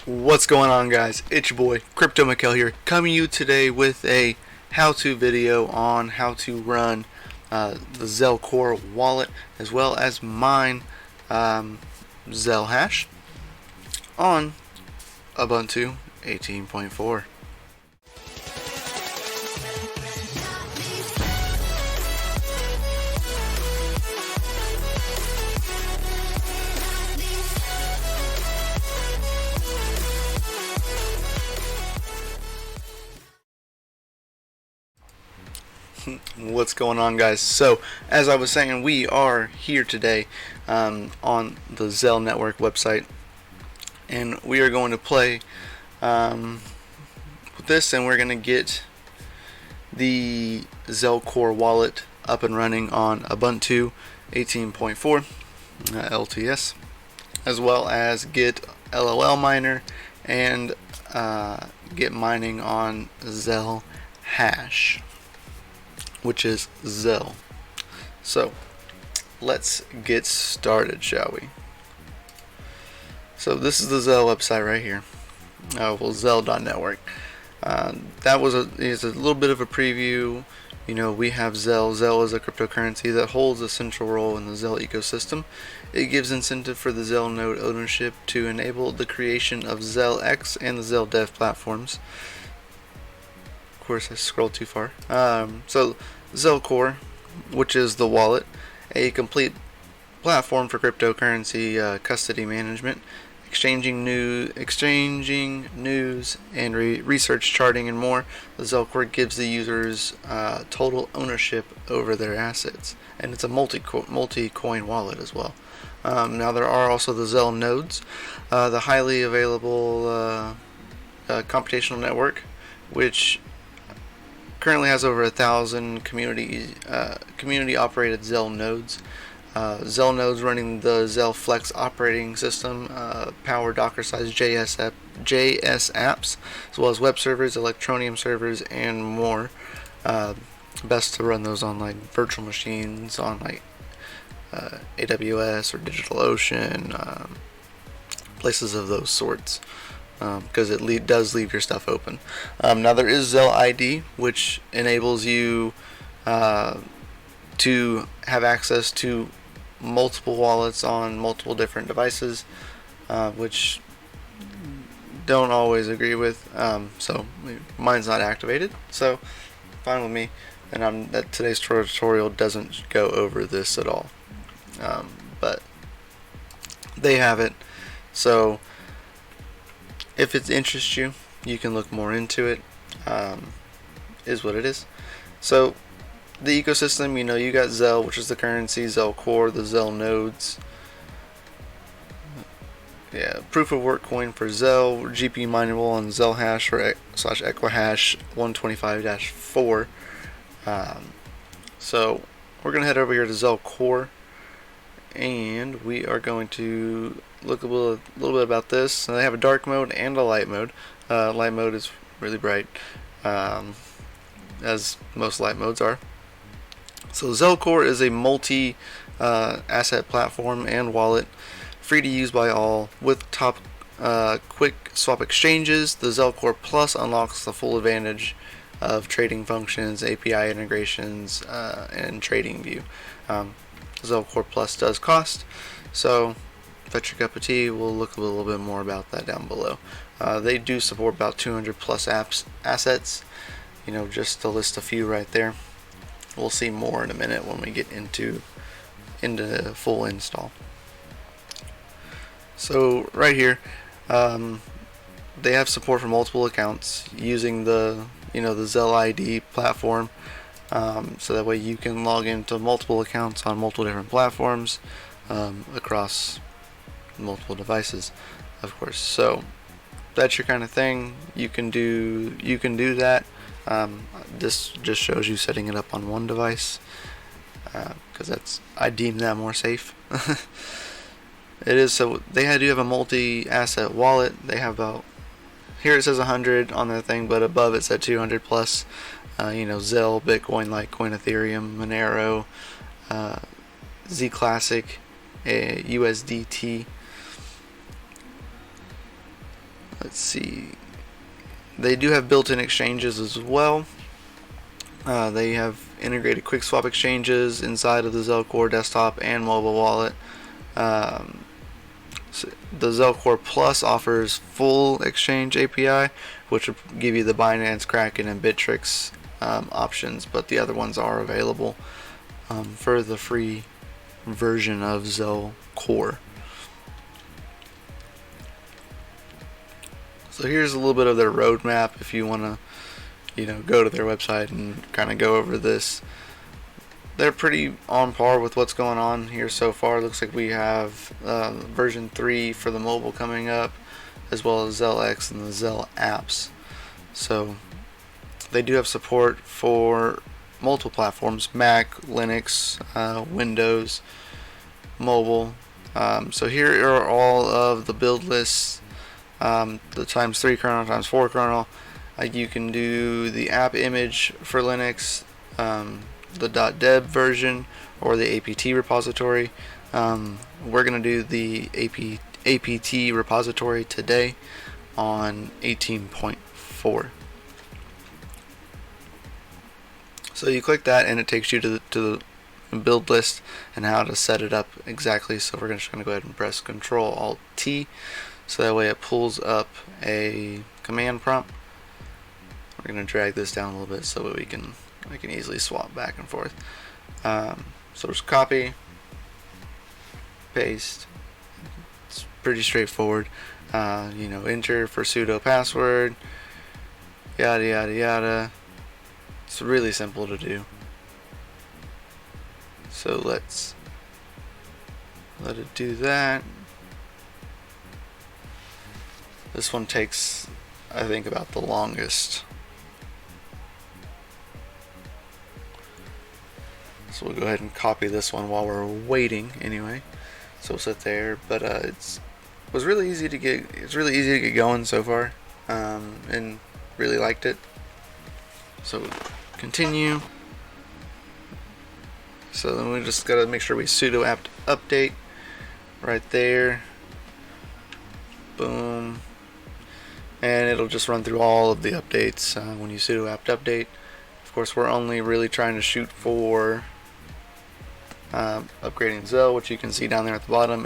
What's going on, guys? It's your boy Crypto Mikkel here, coming to you today with a how-to video on how to run the ZelCore wallet as well as mine ZelCash on Ubuntu 18.04. What's going on, guys? So as I was saying, we are here today on the Zel Network website, and we are going to play with this, and we're going to get the ZelCore wallet up and running on Ubuntu 18.4 LTS, as well as get LOLminer and get mining on ZelCash, which is Zel. So let's get started, shall we? So this is the Zel website right here. Zel.network. That was is a little bit of a preview. You know, we have Zel. Zel is a cryptocurrency that holds a central role in the Zel ecosystem. It gives incentive for the Zel node ownership to enable the creation of ZelX and the Zel Dev platforms. Of course, I scrolled too far. So ZelCore, which is the wallet, a complete platform for cryptocurrency custody management, exchanging news and research charting and more. The ZelCore gives the users total ownership over their assets, and it's a multi-coin wallet as well. Now there are also the Zel nodes, the highly available computational network, which currently has over 1,000 community operated Zel nodes. Zel nodes running the Zel Flex operating system, power Docker-sized JS apps, as well as web servers, Electronium servers, and more. Best to run those on like virtual machines on like AWS or DigitalOcean, places of those sorts, because it does leave your stuff open. Now there is Zel ID, which enables you to have access to multiple wallets on multiple different devices, which don't always agree with. So mine's not activated, so fine with me. And today's tutorial doesn't go over this at all, but they have it. So if it interests you, you can look more into it. Is what it is. So the ecosystem, you got Zel, which is the currency, ZelCore, the Zel nodes. Yeah, proof of work coin for Zel, GPU mineable on ZelCash or /Equihash 125-4. So we're gonna head over here to ZelCore, and we are going to look a little bit about this. So they have a dark mode and a light mode. Light mode is really bright, as most light modes are. So ZelCore is a multi-asset platform and wallet, free to use by all, with top quick swap exchanges. The ZelCore Plus unlocks the full advantage of trading functions, API integrations, and trading view. ZelCore Plus does cost, so if that's your cup of tea, we'll look a little bit more about that down below. They do support about 200 plus assets, just to list a few right there. We'll see more in a minute when we get into full install. So right here, they have support for multiple accounts using the the Zel ID platform, so that way you can log into multiple accounts on multiple different platforms across multiple devices, of course. So that's your kind of thing. You can do that. This just shows you setting it up on one device, because I deem that more safe. It is. So they do have a multi-asset wallet. They have about, here it says 100 on their thing, but above it said 200 plus. Zel, Bitcoin, Litecoin, Ethereum, Monero, Z Classic, USDT, let's see, they do have built-in exchanges as well. They have integrated quick swap exchanges inside of the ZelCore desktop and mobile wallet. So the ZelCore Plus offers full exchange API, which will give you the Binance, Kraken, and Bittrex options, but the other ones are available for the free version of ZelCore. So here's a little bit of their roadmap if you want to, go to their website and kind of go over this. They're pretty on par with what's going on here so far. Looks like we have version 3 for the mobile coming up, as well as ZelX and the Zel apps. So they do have support for multiple platforms: Mac, Linux, Windows, mobile. So here are all of the build lists. The ×3 kernel, ×4 kernel. You can do the app image for Linux, the .deb version, or the apt repository. We're going to do the apt repository today on 18.4. So you click that and it takes you to the build list and how to set it up exactly. So we're just going to go ahead and press Ctrl-Alt-T, so that way it pulls up a command prompt. We're going to drag this down a little bit so that I can easily swap back and forth. So just copy, paste. It's pretty straightforward. Enter for sudo password, yada yada yada. It's really simple to do. So let's let it do that. This one takes, I think, about the longest. So we'll go ahead and copy this one while we're waiting anyway. So we'll sit there, but it's really easy to get going so far, and really liked it. So continue. So then we just gotta make sure we sudo apt update right there. Boom. And it'll just run through all of the updates when you sudo apt update. Of course, we're only really trying to shoot for upgrading Zel, which you can see down there at the bottom,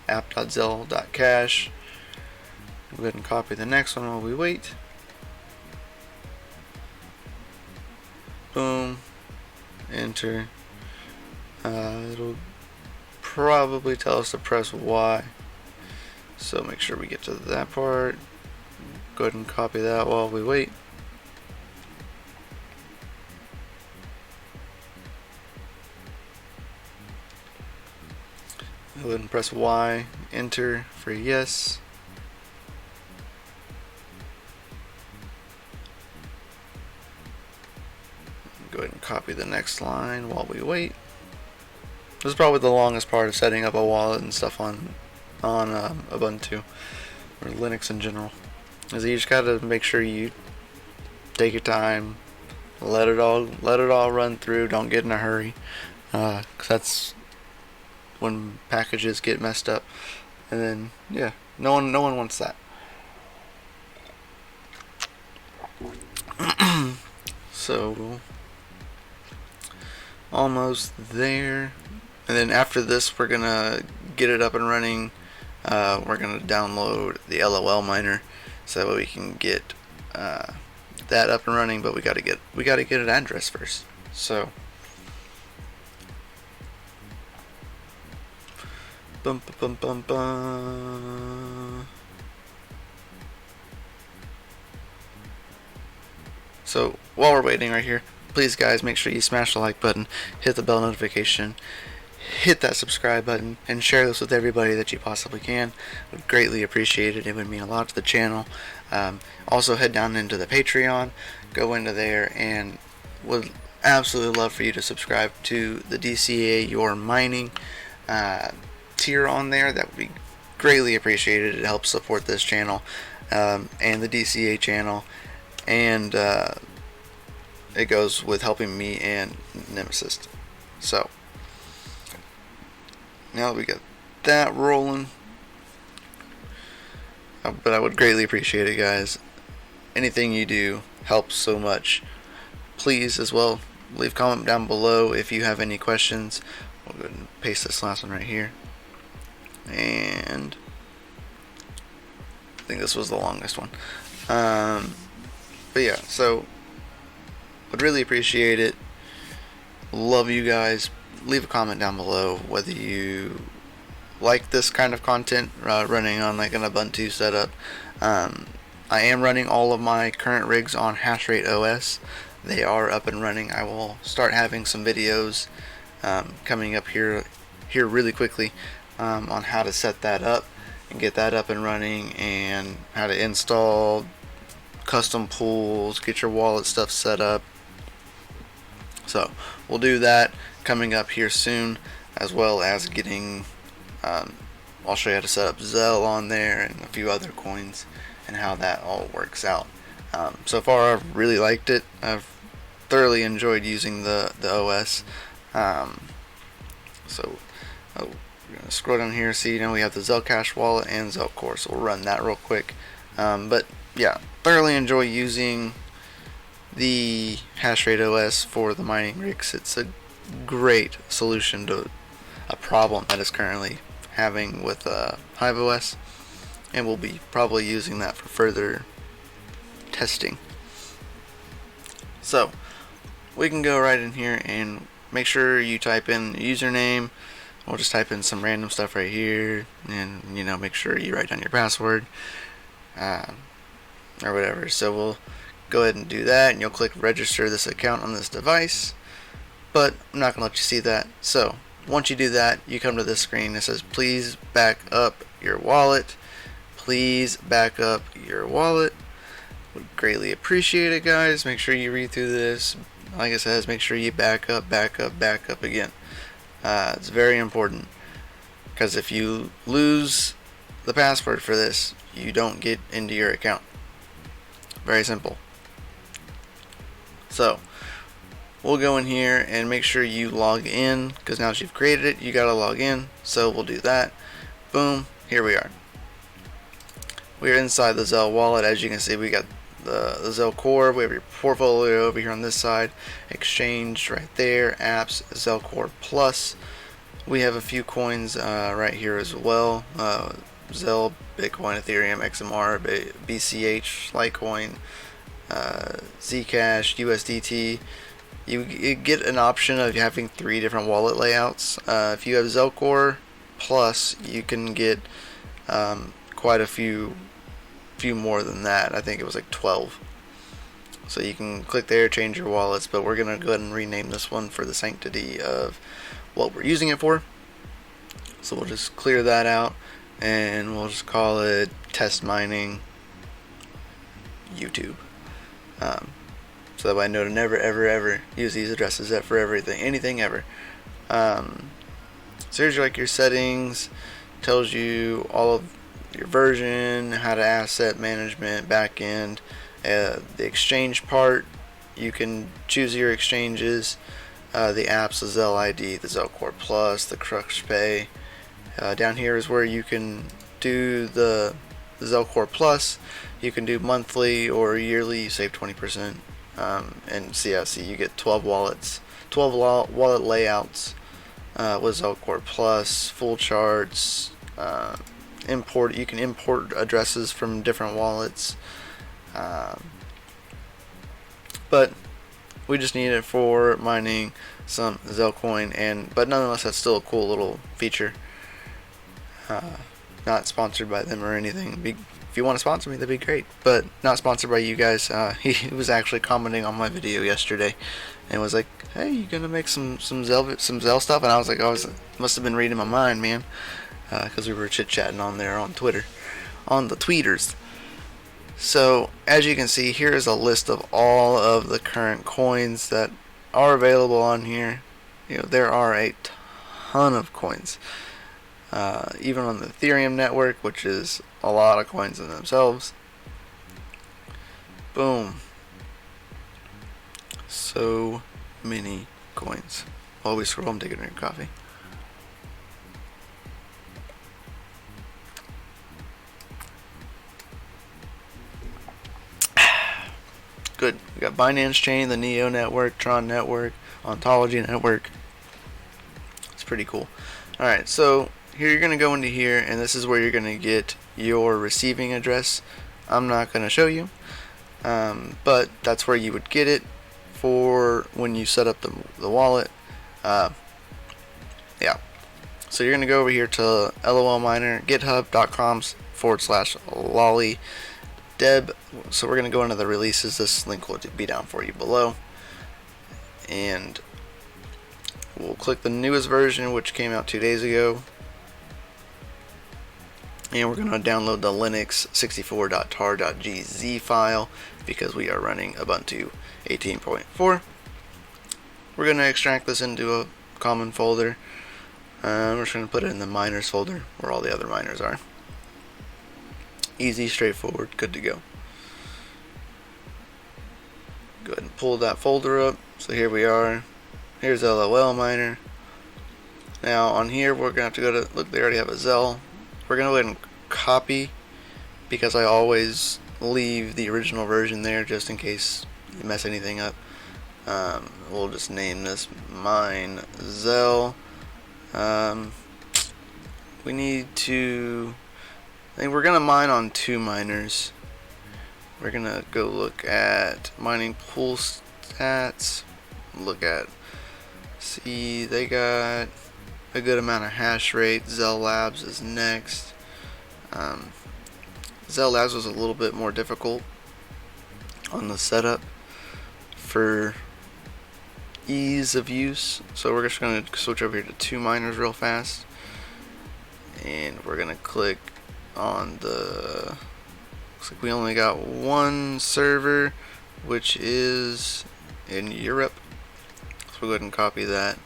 app.zel.cache. Go ahead and copy the next one while we wait. Boom. Enter. It'll probably tell us to press Y. So make sure we get to that part. Go ahead and copy that while we wait. Go ahead and press Y, enter for yes. Go ahead and copy the next line while we wait. This is probably the longest part of setting up a wallet and stuff on Ubuntu or Linux in general. Is you just gotta make sure you take your time, let it all run through. Don't get in a hurry, 'cause that's when packages get messed up, and then no one wants that. So almost there, and then after this we're gonna get it up and running. We're gonna download the LOLminer so that we can get that up and running, but we gotta get an address first. So So while we're waiting right here, please guys, make sure you smash the like button, hit the bell notification, hit that subscribe button, and share this with everybody that you possibly can. Would greatly appreciate it. It would mean a lot to the channel. Also head down into the Patreon, go into there, and would absolutely love for you to subscribe to the DCA Your Mining tier on there. That would be greatly appreciated. It helps support this channel and the DCA channel, and it goes with helping me and Nemesis. So now that we got that rolling, but I would greatly appreciate it, guys. Anything you do helps so much. Please, as well, leave a comment down below if you have any questions. We'll go ahead and paste this last one right here. And I think this was the longest one. But yeah, so would really appreciate it. Love you guys. Leave a comment down below whether you like this kind of content running on like an Ubuntu setup. I am running all of my current rigs on Hashrate OS. They are up and running. I will start having some videos coming up here really quickly on how to set that up and get that up and running, and how to install custom pools, get your wallet stuff set up. So we'll do that coming up here soon, as well as getting I'll show you how to set up Zel on there and a few other coins and how that all works out. So far I've really liked it. I've thoroughly enjoyed using the OS. So we're going to scroll down here, see, we have the ZelCash wallet and ZelCore, so we'll run that real quick. But yeah, thoroughly enjoy using the Hashrate OS for the mining rigs. It's a great solution to a problem that is currently having with HiveOs, and we'll be probably using that for further testing. So we can go right in here and make sure you type in username. We'll just type in some random stuff right here, and make sure you write down your password or whatever. So we'll go ahead and do that, and you'll click register this account on this device, but I'm not gonna let you see that. So once you do that, you come to this screen that says please back up your wallet. Please back up your wallet. Would greatly appreciate it, guys. Make sure you read through this. Like it says, make sure you back up again. It's very important, because if you lose the password for this, you don't get into your account. Very simple. So we'll go in here and make sure you log in, because now that you've created it, you gotta log in. So we'll do that. Boom, here we are. We're inside the Zel wallet. As you can see, we got the ZelCore. We have your portfolio over here on this side, exchange right there, apps, ZelCore Plus. We have a few coins right here as well. Zel, Bitcoin, Ethereum, XMR, BCH, Litecoin, ZCash, USDT. You get an option of having 3 different wallet layouts. If you have ZelCore Plus, you can get quite a few more than that. I think it was like 12. So you can click there, change your wallets, but we're gonna go ahead and rename this one for the sanctity of what we're using it for. So we'll just clear that out, and we'll just call it test mining YouTube. So that way I know to never ever use these addresses for anything ever. So here's your settings. Tells you all of your version, how to asset management, backend, the exchange part. You can choose your exchanges, the apps, the Zel ID, the ZelCore Plus, the Crux Pay. Down here is where you can do the ZelCore Plus. You can do monthly or yearly. You save 20%. And see, you get 12 wallets, 12 wallet layouts with ZelCore Plus, full charts. You can import addresses from different wallets, but we just need it for mining some Zelcoin, but nonetheless that's still a cool little feature. Not sponsored by them or anything. If you want to sponsor me, that'd be great, but not sponsored by you guys. He was actually commenting on my video yesterday and was like, hey, you gonna make some Zel stuff? And I was like, must have been reading my mind, man. Because we were chit-chatting on there on Twitter, on the tweeters. So as you can see, here is a list of all of the current coins that are available on here. There are a ton of coins, even on the Ethereum network, which is a lot of coins in themselves. Boom. So many coins. While we scroll, I'm taking a drink of coffee. good. We got Binance Chain, the Neo Network, Tron Network, Ontology Network. It's pretty cool. Alright, so here you're going to go into here, and this is where you're going to get your receiving address. I'm not going to show you, but that's where you would get it for when you set up the wallet. Yeah. So you're going to go over here to LOLminer, github.com/lolly-deb. So we're going to go into the releases. This link will be down for you below. And we'll click the newest version, which came out 2 days ago. And we're going to download the Linux 64.tar.gz file because we are running Ubuntu 18.4. We're going to extract this into a common folder. We're just going to put it in the miners folder where all the other miners are. Easy, straightforward, good to go. Go ahead and pull that folder up. So here we are. Here's LOLminer. Now on here we're going to have to go to, look, they already have a Zel. We're going to go ahead and copy because I always leave the original version there just in case you mess anything up. We'll just name this mine Zel. We need to, I think we're going to mine on 2 miners. We're going to go look at mining pool stats. Look at, see, they got a good amount of hash rate. Zel Labs is next. Zel Labs was a little bit more difficult on the setup for ease of use, so we're just going to switch over here to 2 miners real fast, and we're going to click on the, looks like we only got 1 server, which is in Europe, so we'll go ahead and copy that,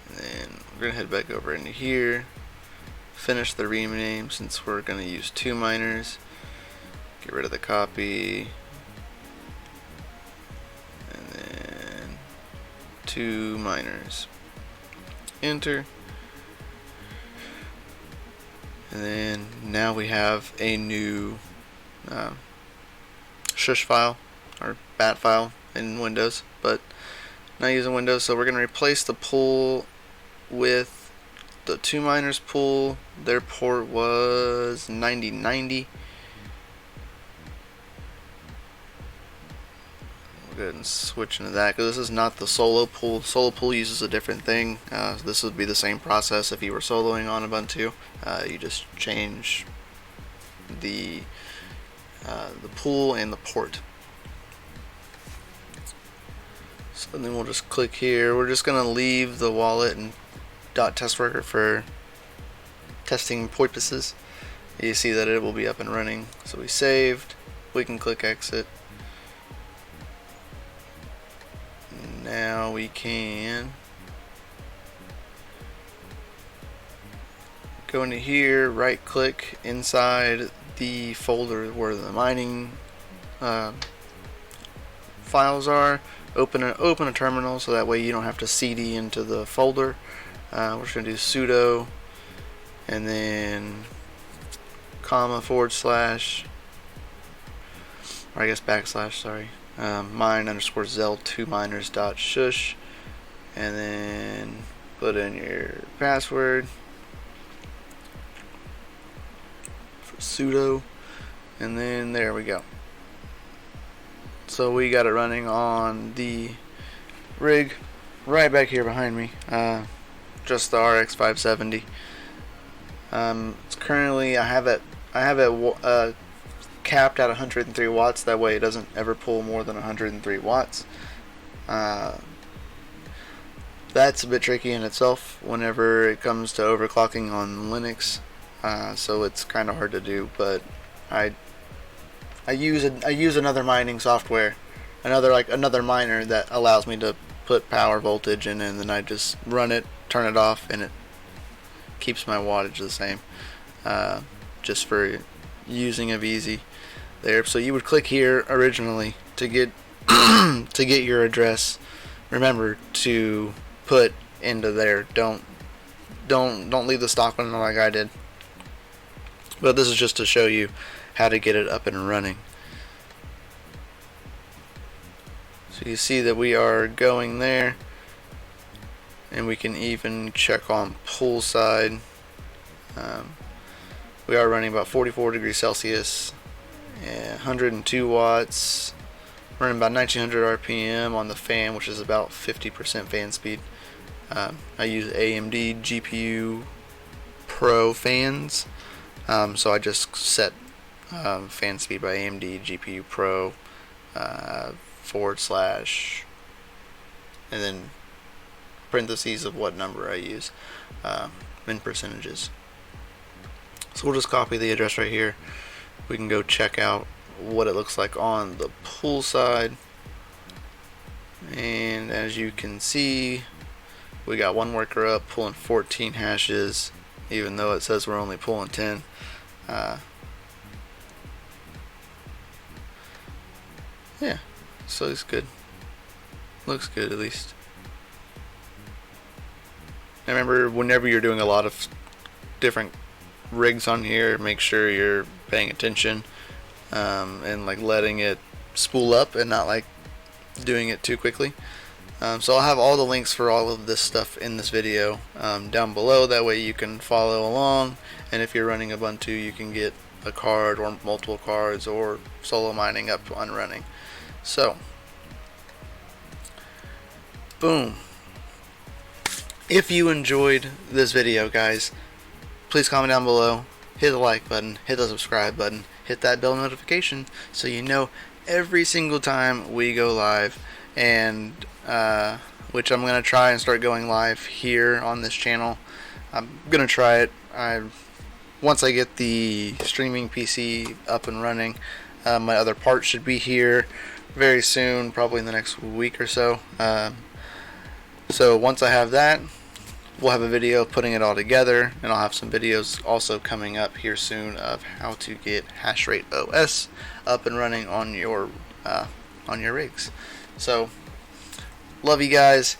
and then we're going to head back over into here, finish the rename since we're going to use 2 miners, get rid of the copy, 2 miners, enter, and then now we have a new shush file or bat file in Windows, but not using Windows, so we're going to replace the pool with the 2 miners pool. Their port was 9090. Go ahead and switch into that because this is not the solo pool. Solo pool uses a different thing. This would be the same process if you were soloing on Ubuntu. You just change the pool and the port. So then we'll just click here. We're just gonna leave the wallet and .test worker for testing purposes. You see that it will be up and running. So we saved. We can click exit. Now we can go into here, right click inside the folder where the mining files are, open a terminal so that way you don't have to cd into the folder. We're just going to do sudo and then comma / or I guess backslash, sorry, mine_zel2miners.shush, and then put in your password for sudo, and then there we go. So we got it running on the rig right back here behind me, just the RX 570. It's currently, I have it capped at 103 watts. That way it doesn't ever pull more than 103 watts. That's a bit tricky in itself whenever it comes to overclocking on Linux. So it's kind of hard to do, but I use another mining software, another miner that allows me to put power voltage in, and then I just run it, turn it off, and it keeps my wattage the same. Just for using of easy there. So you would click here originally to get to get your address. Remember to put into there. Don't leave the stock one like I did. But this is just to show you how to get it up and running. So you see that we are going there, and we can even check on pool side. We are running about 44 degrees Celsius, 102 watts, running about 1900 RPM on the fan, which is about 50% fan speed. I use AMD GPU Pro fans, so I just set fan speed by AMD GPU Pro / and then parentheses of what number I use in percentages. So we'll just copy the address right here. We can go check out what it looks like on the pool side, and as you can see, we got one worker up pulling 14 hashes, even though it says we're only pulling 10. Yeah, so it's good. Looks good, at least. And remember, whenever you're doing a lot of different rigs on here, make sure you're paying attention and like letting it spool up and not like doing it too quickly. So I'll have all the links for all of this stuff in this video down below. That way you can follow along, and if you're running Ubuntu, you can get a card or multiple cards or solo mining up and running. So boom. If you enjoyed this video, guys, please comment down below, hit the like button, hit the subscribe button, hit that bell notification so you know every single time we go live, and which I'm going to try and start going live here on this channel. I'm going to try it. Once I get the streaming PC up and running, my other parts should be here very soon, probably in the next week or so. So once I have that, we'll have a video putting it all together, and I'll have some videos also coming up here soon of how to get Hashrate OS up and running on your rigs. So love you guys.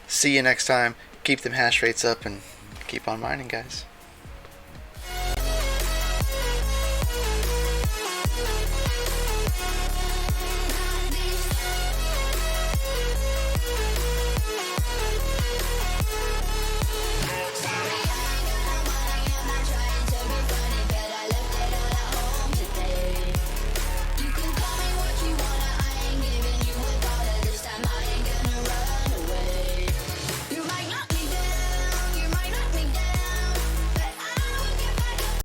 See you next time. Keep them hash rates up and keep on mining, guys.